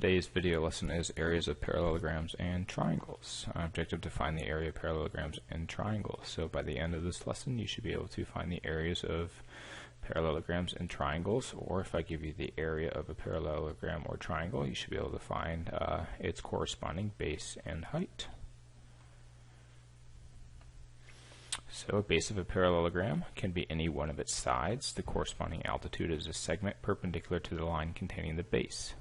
Today's video lesson is areas of parallelograms and triangles. Objective to find the area of parallelograms and triangles. So by the end of this lesson you should be able to find the areas of parallelograms and triangles, or if I give you the area of a parallelogram or triangle, you should be able to find its corresponding base and height. So a base of a parallelogram can be any one of its sides. The corresponding altitude is a segment perpendicular to the line containing the base.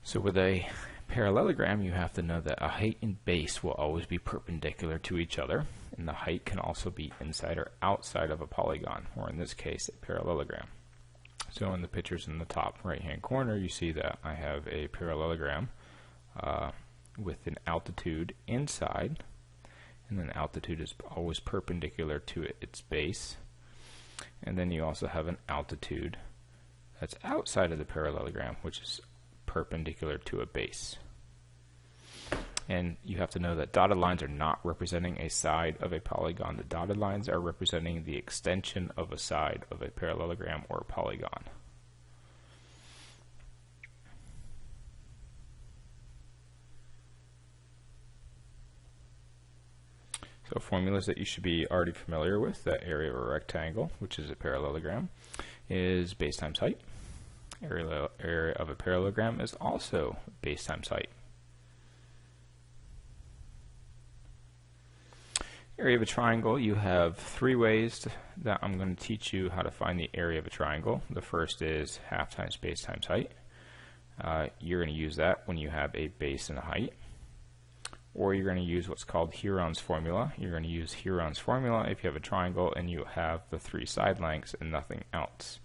So with a parallelogram, you have to know that a height and base will always be perpendicular to each other, and the height can also be inside or outside of a polygon, or in this case, a parallelogram. So in the pictures in the top right-hand corner, you see that I have a parallelogram with an altitude inside, and then altitude is always perpendicular to its base. And then you also have an altitude that's outside of the parallelogram, which is perpendicular to a base. And you have to know that dotted lines are not representing a side of a polygon. The dotted lines are representing the extension of a side of a parallelogram or polygon. So formulas that you should be already familiar with: that area of a rectangle, which is a parallelogram, is base times height. Area of a parallelogram is also base times height. Area of a triangle, you have three ways that I'm going to teach you how to find the area of a triangle. The first is half times base times height. You're going to use that when you have a base and a height. Or you're going to use what's called Heron's formula. You're going to use Heron's formula if you have a triangle and you have the three side lengths and nothing else.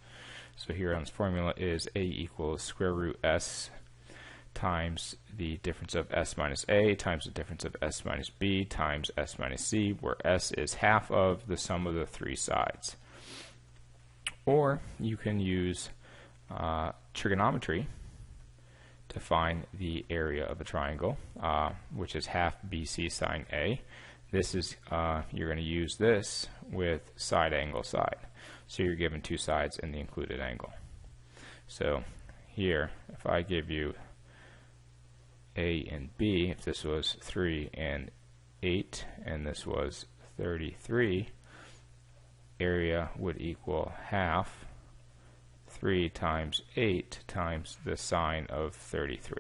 So Heron's formula is A equals square root S times the difference of S minus A times the difference of S minus B times S minus C, where S is half of the sum of the three sides. Or you can use trigonometry to find the area of a triangle, which is half BC sine A. This is, you're going to use this with side angle side. So you're given two sides and the included angle. So here, if I give you A and B, if this was 3 and 8 and this was 33, area would equal half 3 times 8 times the sine of 33.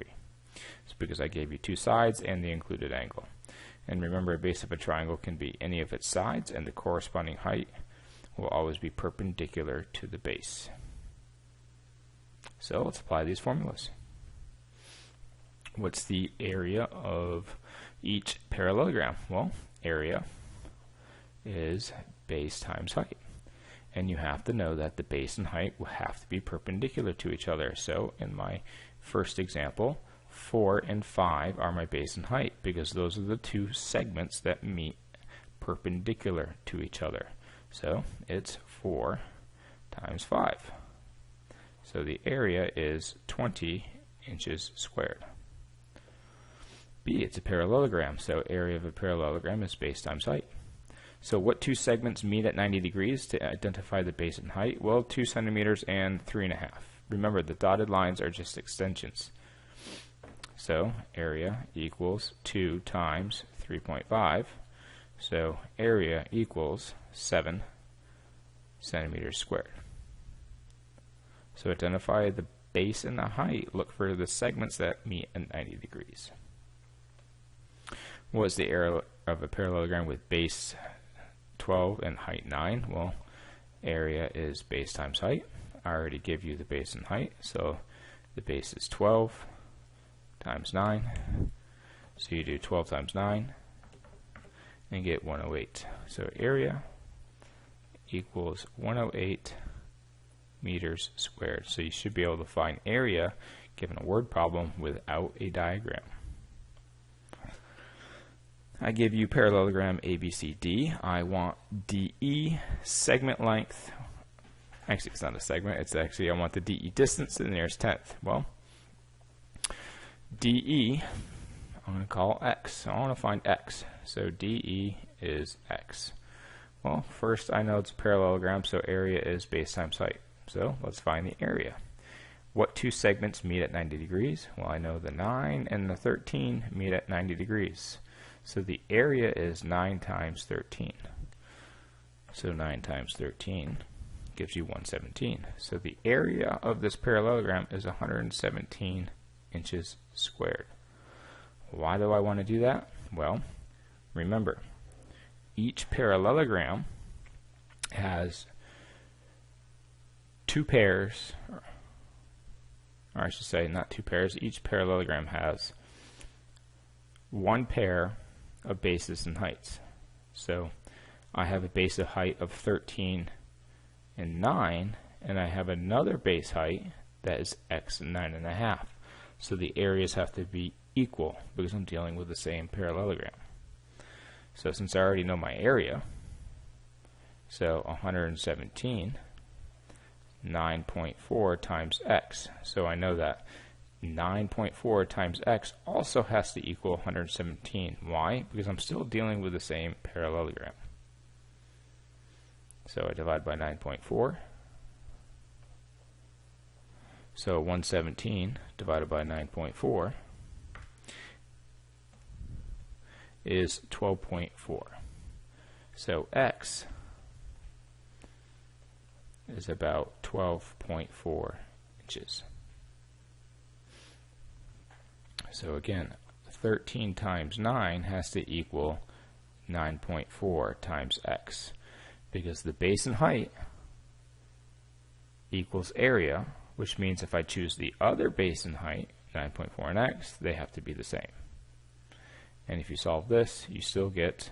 It's because I gave you two sides and the included angle. And remember, a base of a triangle can be any of its sides, and the corresponding height will always be perpendicular to the base. So let's apply these formulas. What's the area of each parallelogram? Well, area is base times height. And you have to know that the base and height will have to be perpendicular to each other. So in my first example, 4 and 5 are my base and height, because those are the two segments that meet perpendicular to each other. So it's 4 times 5. So the area is 20 inches squared. B, it's a parallelogram, so area of a parallelogram is base times height. So what two segments meet at 90 degrees to identify the base and height? Well, 2 centimeters and 3.5. Remember, the dotted lines are just extensions. So area equals 2 times 3.5. So area equals 7 centimeters squared. So identify the base and the height. Look for the segments that meet at 90 degrees. What is the area of a parallelogram with base 12 and height 9? Well, area is base times height. I already give you the base and height, so the base is 12 times 9. So you do 12 times 9 and get 108. So area equals 108 meters squared. So you should be able to find area given a word problem without a diagram. I give you parallelogram ABCD. I want DE segment length. Actually, it's not a segment. It's actually, I want the DE distance to the nearest tenth. Well, DE, I'm going to call X. I want to find X. So DE is X. Well, first I know it's a parallelogram, so area is base times height. So let's find the area. What two segments meet at 90 degrees? Well, I know the 9 and the 13 meet at 90 degrees. So the area is 9 times 13. So 9 times 13 gives you 117. So the area of this parallelogram is 117 inches squared. Why do I want to do that? Well, remember, each parallelogram has two pairs, or I should say not two pairs, each parallelogram has one pair of bases and heights. So I have a base of height of 13 and 9, and I have another base height that is x and 9.5. So the areas have to be equal because I'm dealing with the same parallelogram. So since I already know my area, so 117, 9.4 times x. So I know that 9.4 times x also has to equal 117. Why? Because I'm still dealing with the same parallelogram. So I divide by 9.4. So 117 divided by 9.4 is 12.4. So x is about 12.4 inches. So again, 13 times 9 has to equal 9.4 times x, because the base and height equals area, which means if I choose the other base and height, 9.4 and x, they have to be the same. And if you solve this, you still get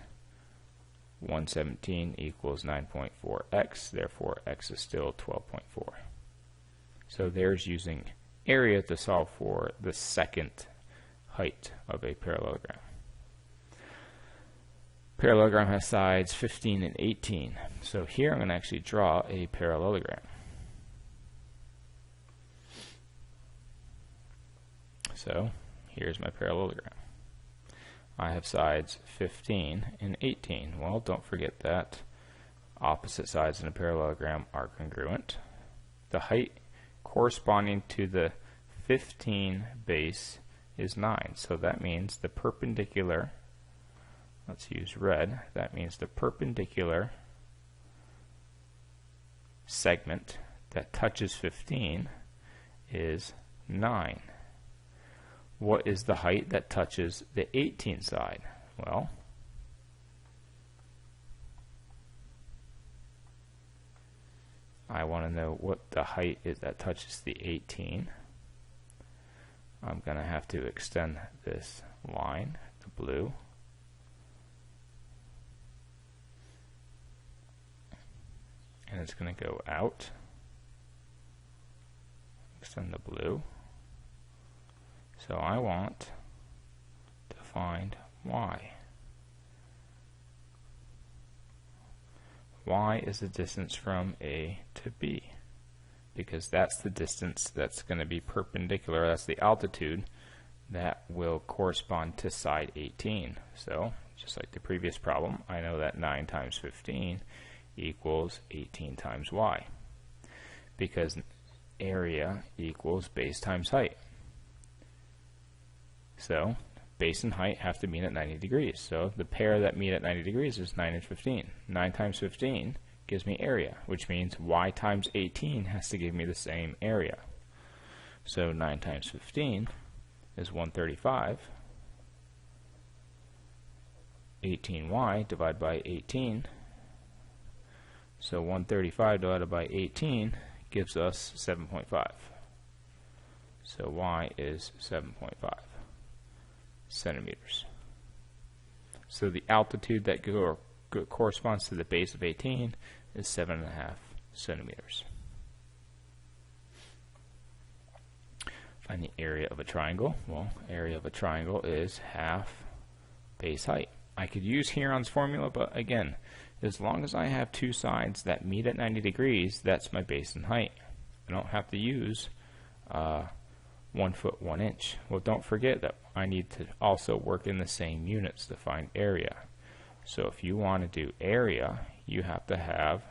117 equals 9.4x, therefore x is still 12.4. So there's using area to solve for the second height of a parallelogram. Parallelogram has sides 15 and 18. So here I'm going to actually draw a parallelogram. So here's my parallelogram. I have sides 15 and 18. Well, don't forget that opposite sides in a parallelogram are congruent. The height corresponding to the 15 base is 9. So that means the perpendicular, let's use red, that means the perpendicular segment that touches 15 is 9. What is the height that touches the 18 side? Well, I want to know what the height is that touches the 18. I'm going to have to extend this line, the blue. And it's going to go out. Extend the blue. So I want to find y. Y is the distance from A to B, because that's the distance that's going to be perpendicular, that's the altitude that will correspond to side 18. So just like the previous problem, I know that 9 times 15 equals 18 times y, because area equals base times height. So base and height have to meet at 90 degrees. So the pair that meet at 90 degrees is 9 and 15. 9 times 15 gives me area, which means y times 18 has to give me the same area. So 9 times 15 is 135. 18y divided by 18. So 135 divided by 18 gives us 7.5. So y is 7.5 centimeters. So the altitude that corresponds to the base of 18 is 7.5 centimeters. Find the area of a triangle. Well, area of a triangle is half base height. I could use Heron's formula, but again, as long as I have two sides that meet at 90 degrees, that's my base and height. I don't have to use 1 foot 1 inch. Well, don't forget that I need to also work in the same units to find area. So if you want to do area, you have to have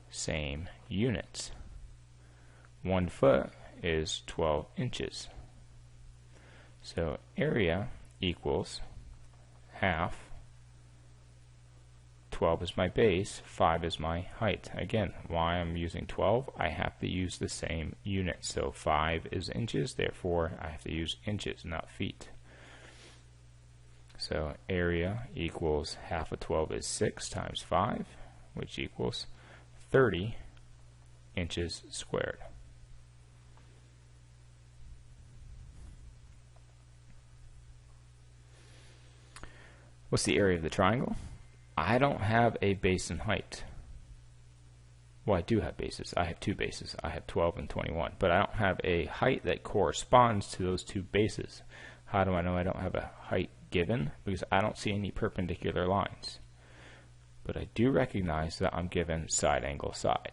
same units. 1 foot is 12 inches. So area equals half. 12 is my base, 5 is my height. Again, why I'm using 12, I have to use the same unit. So 5 is inches, therefore I have to use inches, not feet. So area equals half of 12 is 6 times 5, which equals 30 inches squared. What's the area of the triangle? I don't have a base and height. Well, I do have bases. I have two bases. I have 12 and 21. But I don't have a height that corresponds to those two bases. How do I know I don't have a height given? Because I don't see any perpendicular lines. But I do recognize that I'm given side angle side.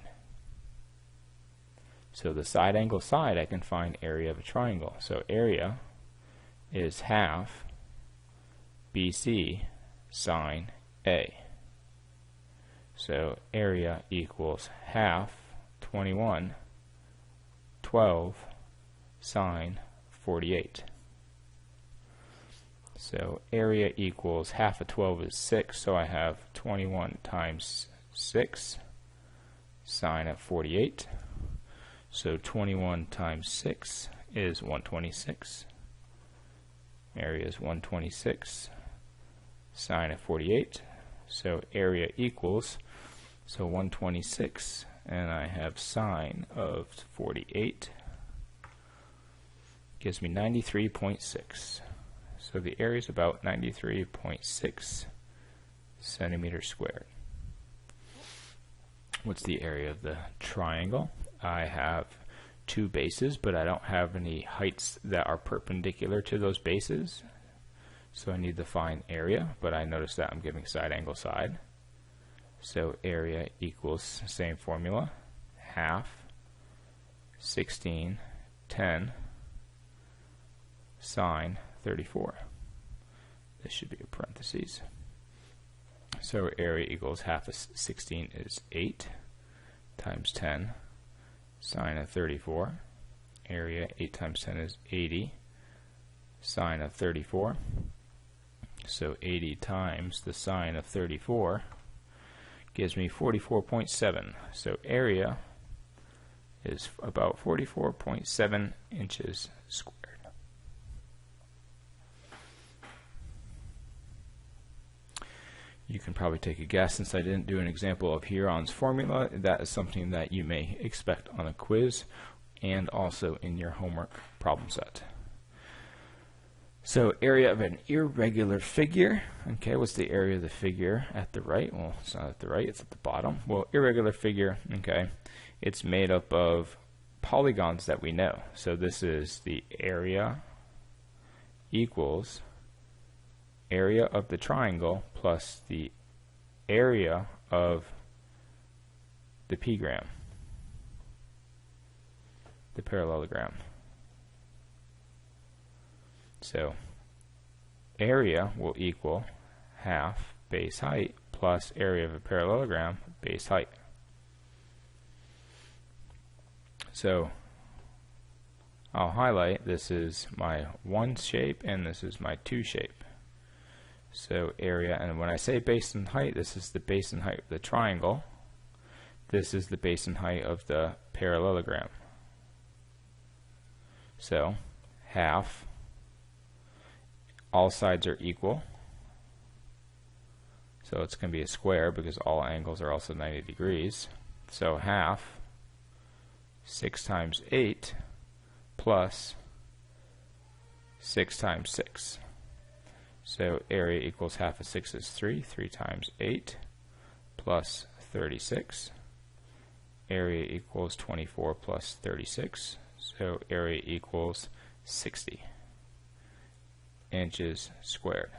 So the side angle side, I can find area of a triangle. So area is half BC sine A. So area equals half 21, 12 sine 48. So area equals half of 12 is 6, so I have 21 times 6 sine of 48. So 21 times 6 is 126. Area is 126 sine of 48. So area equals, so 126, and I have sine of 48, gives me 93.6. So the area is about 93.6 centimeters squared. What's the area of the triangle? I have two bases, but I don't have any heights that are perpendicular to those bases. So I need to find area, but I notice that I'm giving side angle side. So area equals, same formula, half 16, 10 sine 34. This should be a parentheses. So area equals half of 16 is 8 times 10 sine of 34. Area 8 times 10 is 80 sine of 34. So 80 times the sine of 34 gives me 44.7. So area is about 44.7 inches squared. You can probably take a guess, since I didn't do an example of Huron's formula. That is something that you may expect on a quiz and also in your homework problem set. So area of an irregular figure. Okay, what's the area of the figure at the right? Well, it's not at the right, it's at the bottom. Well, irregular figure, okay, it's made up of polygons that we know. So this is the area equals area of the triangle plus the area of the p-gram, the parallelogram. So area will equal half base height plus area of a parallelogram base height. So I'll highlight, this is my 1 shape and this is my 2 shape. So area, and when I say base and height, this is the base and height of the triangle. This is the base and height of the parallelogram. So half, all sides are equal. So it's going to be a square because all angles are also 90 degrees. So half 6 times 8 plus 6 times 6. So area equals half of 6 is 3. 3 times 8 plus 36. Area equals 24 plus 36. So area equals 60 inches squared.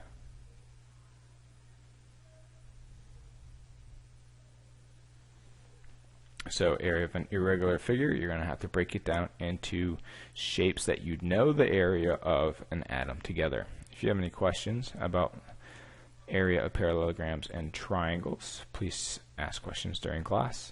So area of an irregular figure, you're going to have to break it down into shapes that you know the area of and add them together. If you have any questions about area of parallelograms and triangles, please ask questions during class.